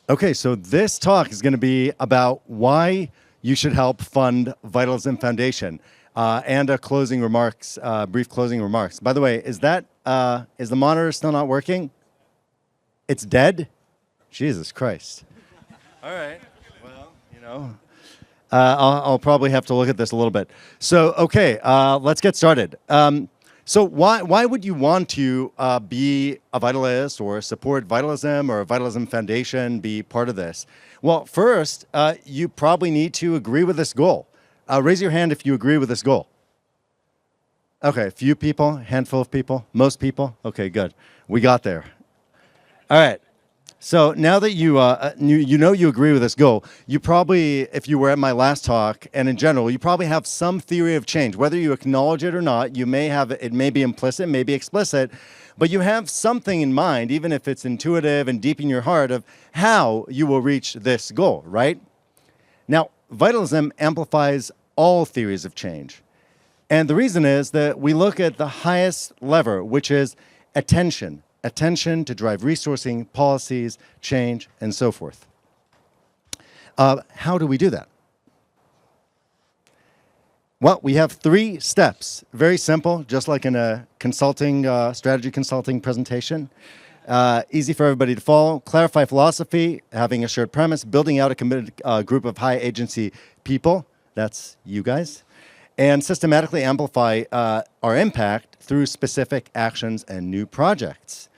Okay, so this talk is going to be about why you should help fund Vitalism Foundation, and a closing remarks, brief closing remarks. By the way, is the monitor still not working? It's dead? Jesus Christ. All right. Well, I'll probably have to look at this a little bit. So, okay, let's get started. So why would you want to be a Vitalist or support Vitalism or a Vitalism Foundation, be part of this? Well, first, you probably need to agree with this goal. Raise your hand if you agree with this goal. Okay, few people, handful of people, most people. Okay, good. We got there. All right. So now that you you agree with this goal, you probably, if you were at my last talk, and in general, you probably have some theory of change. Whether you acknowledge it or not, you may have it may be implicit, may be explicit, but you have something in mind, even if it's intuitive and deep in your heart, of how you will reach this goal, right? Now, Vitalism amplifies all theories of change. And the reason is that we look at the highest lever, which is attention. Attention to drive resourcing, policies, change, and so forth. How do we do that? Well, we have 3 steps. Very simple, just like in a consulting, strategy consulting presentation. Easy for everybody to follow. Clarify philosophy, having a shared premise, building out a committed group of high agency people. That's you guys. And systematically amplify our impact through specific actions and new projects.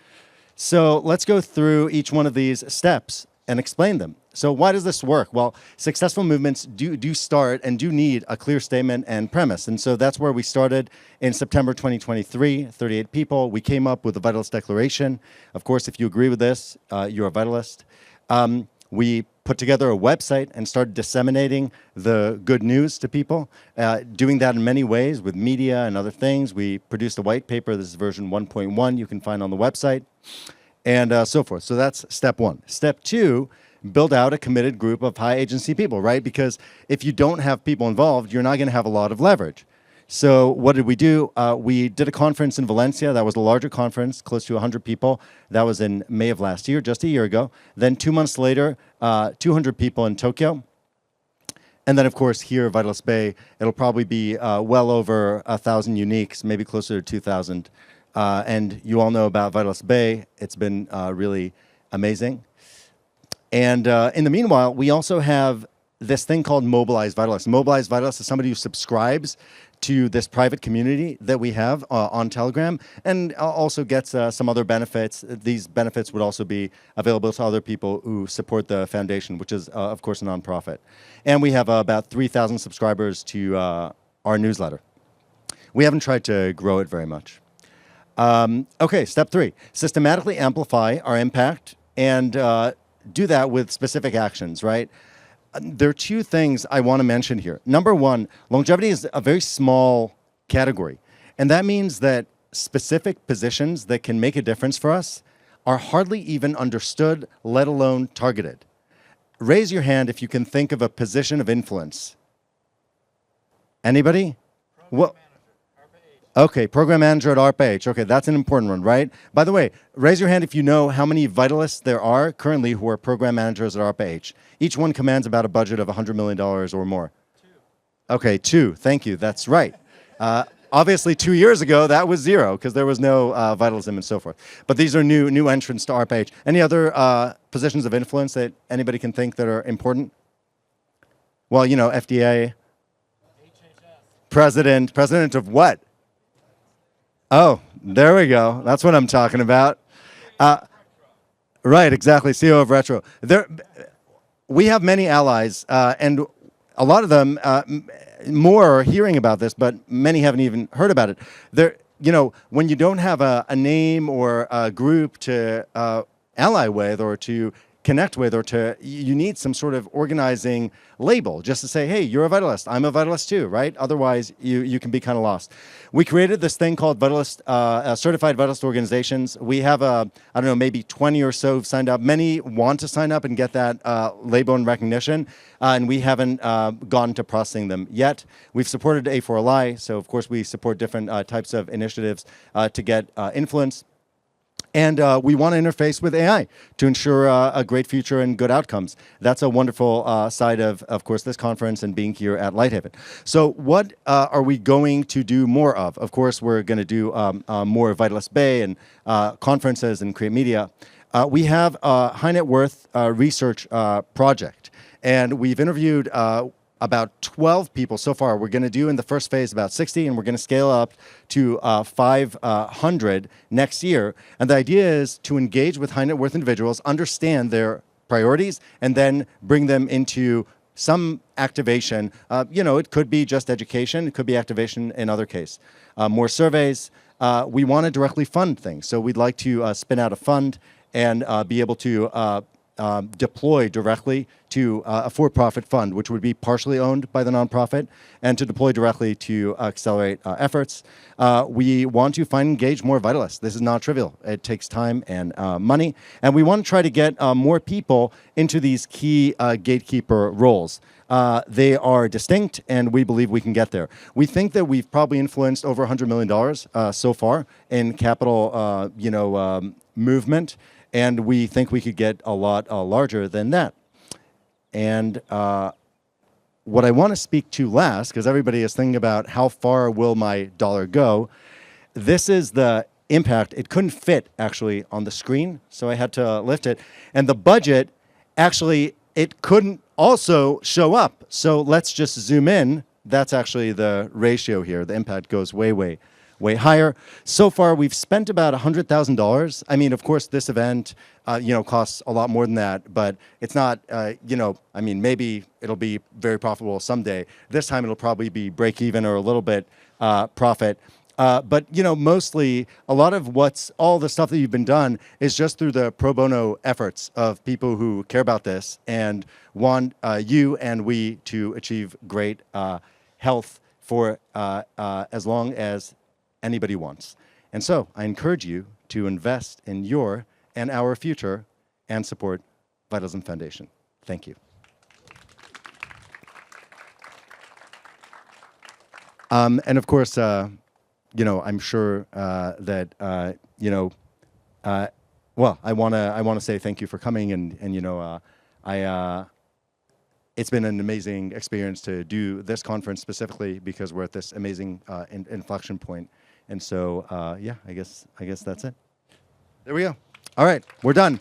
So let's go through each one of these steps and explain them. So why does this work? Well, successful movements do start and do need a clear statement and premise. And so that's where we started in September 2023, 38 people. We came up with the Vitalist Declaration. Of course, if you agree with this, you're a Vitalist. We put together a website and started disseminating the good news to people, doing that in many ways with media and other things. We produced a white paper. This is version 1.1 you can find on the website, and so forth. So that's step 1. Step 2, build out a committed group of high agency people, right? Because if you don't have people involved, you're not going to have a lot of leverage. So what did we do? We did a conference in Valencia. That was a larger conference, close to 100 people. That was in May of last year, just a year ago. Then 2 months later, 200 people in Tokyo. And then, of course, here, Vitalist Bay, it'll probably be well over 1,000 uniques, maybe closer to 2,000. And you all know about Vitalist Bay. It's been really amazing. And in the meanwhile, we also have this thing called Mobilize Vitalist. Mobilize Vitalist is somebody who subscribes to this private community that we have on Telegram, and also gets some other benefits. These benefits would also be available to other people who support the foundation, which is, of course, a nonprofit. And we have about 3,000 subscribers to our newsletter. We haven't tried to grow it very much. Okay, step 3, systematically amplify our impact and do that with specific actions, right? There are 2 things I want to mention here. Number 1, longevity is a very small category. And that means that specific positions that can make a difference for us are hardly even understood, let alone targeted. Raise your hand if you can think of a position of influence. Anybody? Well, okay, program manager at ARPA-H. Okay, that's an important one, right? By the way, raise your hand if you know how many Vitalists there are currently who are program managers at ARPA-H. Each one commands about a budget of $100 million or more. 2. Okay, 2. Thank you. That's right. Obviously, 2 years ago, that was 0 because there was no Vitalism and so forth. But these are new entrants to ARPA-H. Any other positions of influence that anybody can think that are important? Well, you know, FDA. HHS. President of what? Oh, there we go. That's what I'm talking about. Right, exactly. CEO of Retro. We have many allies, and a lot of them more are hearing about this, but many haven't even heard about it. When you don't have a name or a group to ally with or to connect with, or you need some sort of organizing label just to say, hey, you're a Vitalist, I'm a Vitalist too, right? Otherwise, you can be kind of lost. We created this thing called Vitalist, Certified Vitalist Organizations. We have, I don't know, maybe 20 or so who've signed up. Many want to sign up and get that label and recognition, and we haven't gotten to processing them yet. We've supported A4LI, so of course we support different types of initiatives to get influence. And we want to interface with AI to ensure a great future and good outcomes. That's a wonderful side of course, this conference and being here at Lighthaven. So what are we going to do more of? Of course, we're going to do more Vitalist Bay and conferences and create media. We have a high net worth research project, and we've interviewed about 12 people so far. We're going to do in the first phase about 60, and we're going to scale up to 500 next year. And the idea is to engage with high net worth individuals, understand their priorities, and then bring them into some activation. It could be just education. It could be activation in other case. More surveys. We want to directly fund things. So we'd like to spin out a fund and be able to deploy directly to a for-profit fund, which would be partially owned by the nonprofit, and to deploy directly to accelerate efforts. We want to find and engage more Vitalists. This is not trivial. It takes time and money, and we want to try to get more people into these key gatekeeper roles. They are distinct, and we believe we can get there. We think that we've probably influenced over $100 million so far in capital, movement, and we think we could get a lot larger than that. And what I want to speak to last, because everybody is thinking about how far will my dollar go, this is the impact. It couldn't fit, actually, on the screen, so I had to lift it. And the budget, actually, it couldn't also show up. So let's just zoom in. That's actually the ratio here. The impact goes way higher. So far, we've spent about $100,000. I mean, of course, this event, costs a lot more than that, but it's not, maybe it'll be very profitable someday. This time, it'll probably be break even or a little bit profit. But mostly a lot of all the stuff that you've been done is just through the pro bono efforts of people who care about this and want you and we to achieve great health for as long as anybody wants. And so I encourage you to invest in your and our future and support Vitalism Foundation. Thank you. And of course, I'm sure that I want to say thank you for coming, and it's been an amazing experience to do this conference specifically because we're at this amazing inflection point, and so I guess that's it. There we go. All right, we're done.